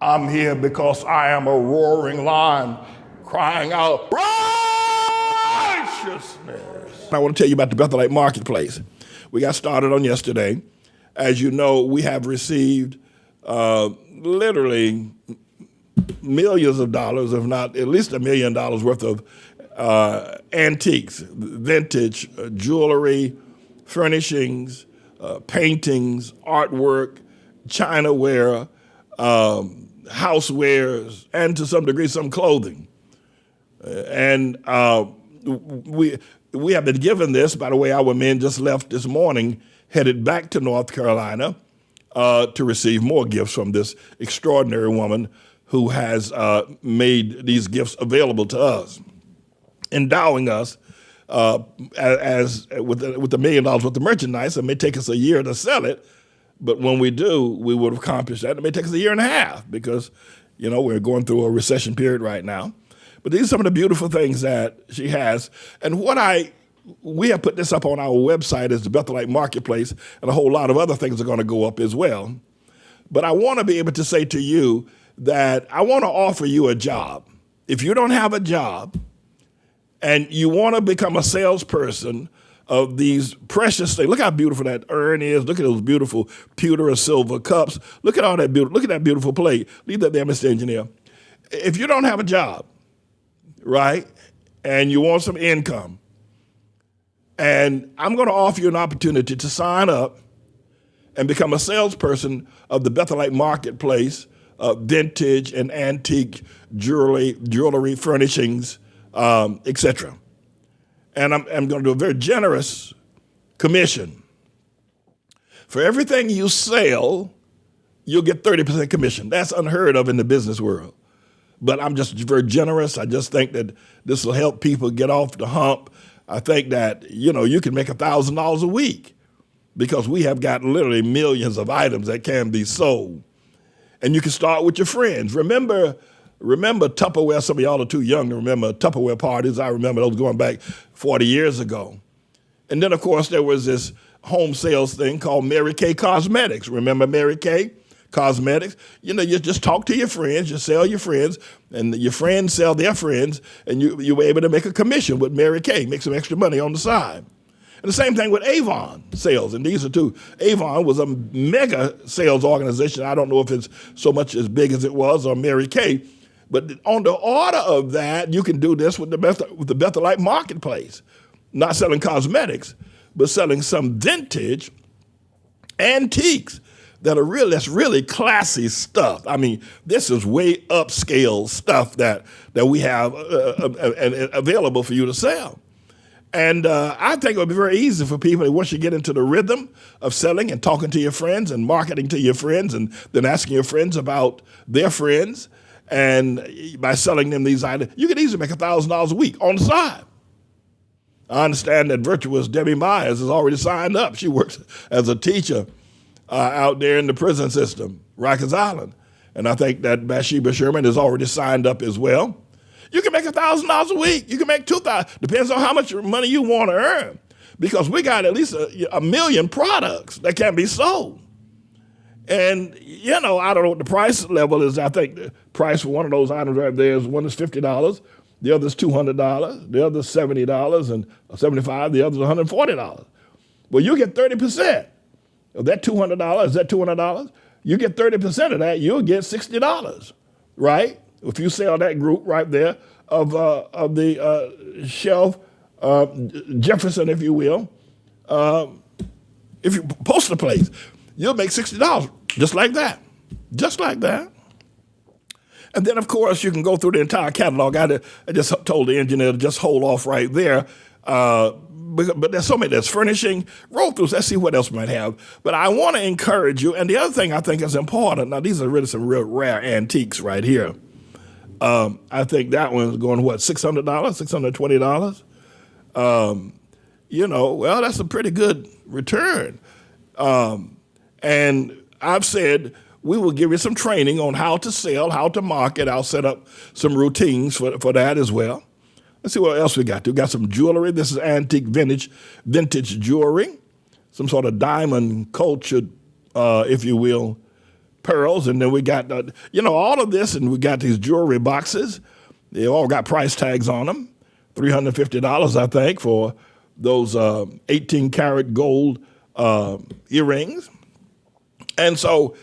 I'm here because I am a roaring lion crying out righteousness. I want to tell you about the Bethelite Marketplace. We got started on yesterday. As you know, we have received literally millions of dollars, if not at least $1 million worth of antiques, vintage, jewelry, furnishings, paintings, artwork, chinaware, housewares, and to some degree, some clothing. And we have been given this. By the way, our men just left this morning, headed back to North Carolina to receive more gifts from this extraordinary woman who has made these gifts available to us, endowing us as with $1 million worth of merchandise. It may take us a year to sell it, but when we do, we would have accomplished that. It may take us a year and a half because, you know, we're going through a recession period right now. But these are some of the beautiful things that she has. And we have put this up on our website as the Bethelite Marketplace, and a whole lot of other things are going to go up as well. But I want to be able to say to you that I want to offer you a job. If you don't have a job and you want to become a salesperson of these precious things. Look how beautiful that urn is. Look at those beautiful pewter or silver cups. Look at all that beautiful. Look at that beautiful plate. Leave that there, Mr. Engineer. If you don't have a job, right, and you want some income, and I'm going to offer you an opportunity to sign up and become a salesperson of the Bethelite Marketplace, vintage and antique jewelry, furnishings, etc. And I'm going to do a very generous commission. For everything you sell, you'll get 30% commission. That's unheard of in the business world. But I'm just very generous. I just think that this will help people get off the hump. I think that, you know, you can make $1,000 a week because we have got literally millions of items that can be sold. And you can start with your friends. Remember Tupperware. Some of y'all are too young to remember Tupperware parties. I remember those going back 40 years ago. And then, of course, there was this home sales thing called Mary Kay Cosmetics. Remember Mary Kay Cosmetics? You know, you just talk to your friends, you sell your friends, and your friends sell their friends, and you were able to make a commission with Mary Kay, make some extra money on the side. And the same thing with Avon sales, and these are two. Avon was a mega sales organization. I don't know if it's so much as big as it was, or Mary Kay, but on the order of that, you can do this with the Bethelite Marketplace. Not selling cosmetics, but selling some vintage antiques that's really classy stuff. I mean, this is way upscale stuff that we have available for you to sell. And I think it would be very easy for people, once you get into the rhythm of selling and talking to your friends and marketing to your friends and then asking your friends about their friends, and by selling them these items, you can easily make $1,000 a week on the side. I understand that virtuous Debbie Myers has already signed up. She works as a teacher out there in the prison system, Rikers Island. And I think that Bathsheba Sherman has already signed up as well. You can make $1,000 a week. You can make $2,000. Depends on how much money you want to earn. Because we got at least a million products that can be sold. And, you know, I don't know what the price level is. I think the price for one of those items right there is one is $50. The other is $200. The other is $70 and $75. The other is $140. Well, you get 30% of that $200. Is that $200? You get 30% of that. You'll get $60, right? If you sell that group right there of the shelf, Jefferson, if you will, if you post the place, you'll make $60 just like that, just like that. And then, of course, you can go through the entire catalog. I just told the engineer to just hold off right there. But there's so many. There's furnishing, roll throughs. Let's see what else we might have. But I want to encourage you. And the other thing I think is important. Now, these are really some real rare antiques right here. I think that one's going, what, $600, $620? You know, well, that's a pretty good return. And I've said we will give you some training on how to sell, how to market. I'll set up some routines for that as well. Let's see what else we got. We got some jewelry. This is antique vintage jewelry, some sort of diamond cultured, if you will, pearls, and then we got, all of this, and we got these jewelry boxes. They all got price tags on them, $350, I think, for those 18-karat gold earrings. And so,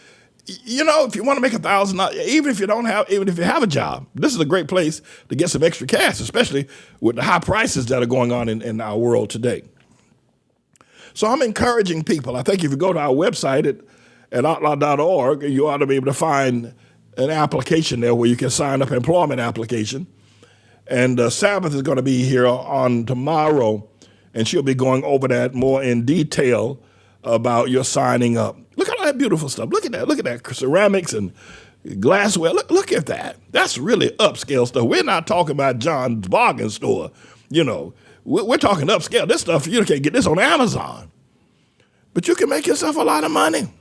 if you want to make $1,000, even if you have a job, this is a great place to get some extra cash, especially with the high prices that are going on in our world today. So I'm encouraging people. I think if you go to our website at ATLAH.org, you ought to be able to find an application there where you can sign up, an employment application. And Sabbath is going to be here on tomorrow, and she'll be going over that more in detail about your signing up. Look at all that beautiful stuff. Look at that. Look at that ceramics and glassware. Look at that. That's really upscale stuff. We're not talking about John's bargain store. We're talking upscale. This stuff, you can't get this on Amazon. But you can make yourself a lot of money.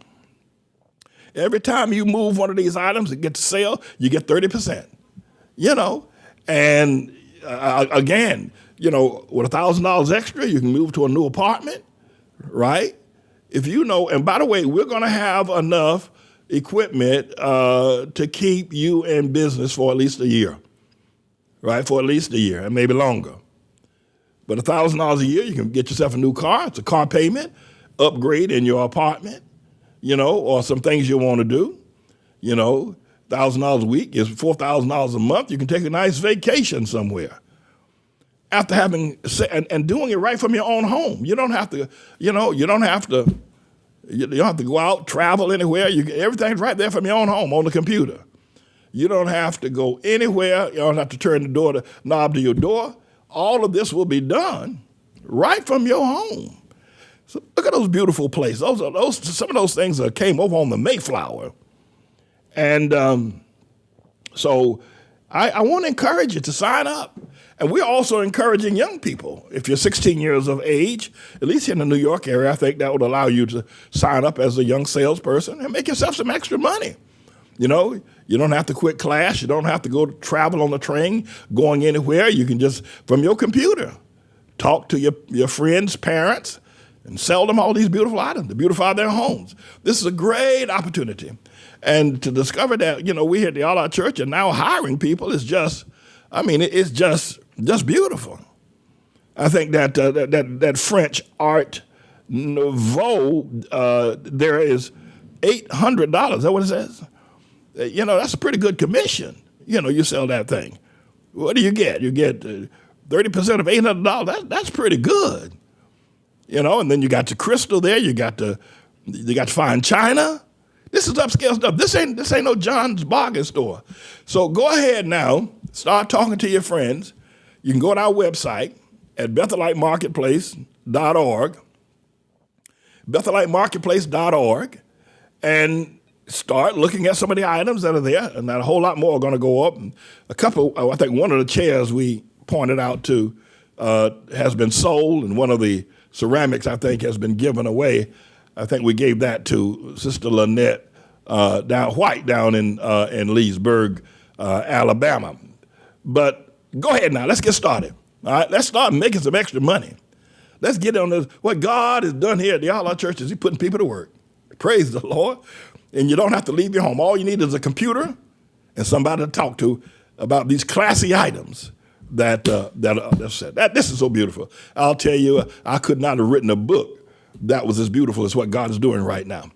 Every time you move one of these items and get to sale, you get 30%. And again, with $1,000 extra, you can move to a new apartment, right? And by the way, we're going to have enough equipment to keep you in business for at least a year, right? For at least a year and maybe longer. But $1,000 a year, you can get yourself a new car. It's a car payment, upgrade in your apartment, or some things you want to do. $1,000 a week is $4,000 a month. You can take a nice vacation somewhere. After having and doing it right from your own home, you don't have to. You don't have to go out, travel anywhere. Everything's right there from your own home on the computer. You don't have to go anywhere. You don't have to turn the knob to your door. All of this will be done right from your home. So look at those beautiful places. Some of those things came over on the Mayflower. And so I want to encourage you to sign up. And we're also encouraging young people. If you're 16 years of age, at least in the New York area, I think that would allow you to sign up as a young salesperson and make yourself some extra money. You don't have to quit class. You don't have to go travel on the train, going anywhere. You can just, from your computer, talk to your friends' parents and sell them all these beautiful items to beautify their homes. This is a great opportunity. And to discover that, we here at the ATLAH Church are now hiring people is just, it's just beautiful. I think that French Art Nouveau, there is $800. Is that what it says? That's a pretty good commission. You sell that thing. What do you get? You get 30% of $800. That's pretty good. And then you got the crystal there. You got fine china. This is upscale stuff. This ain't no John's bargain store. So go ahead now. Start talking to your friends. You can go to our website at BetheliteMarketPlace.org. BetheliteMarketPlace.org, and start looking at some of the items that are there, and a whole lot more are going to go up. And I think one of the chairs we pointed out to has been sold, and one of the ceramics, I think, has been given away. I think we gave that to Sister Lynette down in Leesburg, Alabama. But go ahead now. Let's get started. All right, let's start making some extra money. Let's get on this. What God has done here at the ATLAH Church is He's putting people to work. Praise the Lord. And you don't have to leave your home. All you need is a computer and somebody to talk to about these classy items that are said. This is so beautiful. I'll tell you, I could not have written a book that was as beautiful as what God is doing right now.